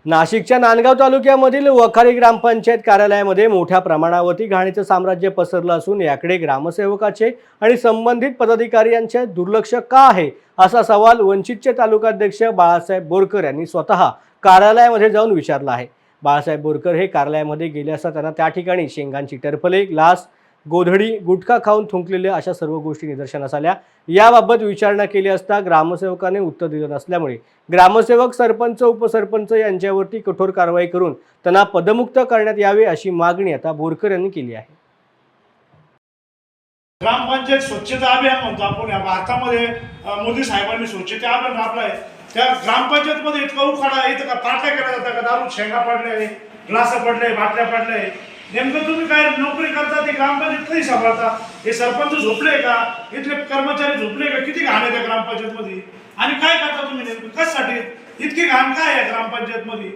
नाशिकच्या नांदगाव तालुक्यामधील वखारी ग्रामपंचायत कार्यालयामध्ये मोठ्या प्रमाणावरती घाणीचं साम्राज्य पसरलं असून याकडे ग्रामसेवकाचे आणि संबंधित पदाधिकारी यांचे दुर्लक्ष का आहे असा सवाल वंचितचे तालुकाध्यक्ष बाळासाहेब बोरकर यांनी स्वतः कार्यालयामध्ये जाऊन विचारला आहे। बाळासाहेब बोरकर हे कार्यालयामध्ये गेले असता त्यांना त्या ठिकाणी शेंगांची टरफले, ग्लास, गोधडी, गुटखा खाऊन थुंकलेले अशा सर्व गोष्टी निदर्शनास आल्या। याबाबत विचारणा केली असता ग्रामसेवकाने उत्तर दिलं नसल्यामुळे ग्रामसेवक, सरपंच, उपसरपंच यांच्यावरती कठोर कारवाई करून त्यांना पदमुक्त करण्यात यावे अशी मागणी आता बोरकर यांनी केली आहे। ग्रामपंचायत स्वच्छता अभियान म्हणतो आपण या भारतामध्ये मोदी साहेबांनी स्वच्छता अभियान राबलाय। त्या ग्रामपंचायतमध्ये इतका उखाडा, इथं का पार्ट्या केल्या जातात का, दारू शेंगा पडले, ग्लास पडले, बाटल्या पडले, नेमकं तुम्ही काय नोकरी करता ते ग्रामपंचायत कधी सांभाळता? हे सरपंच झोपले का, इथले कर्मचारी झोपले का? किती घाण आहे त्या ग्रामपंचायतमध्ये आणि काय करता तुम्ही नेमकं कशासाठी? इतकी घाण काय आहे ग्रामपंचायतमध्ये?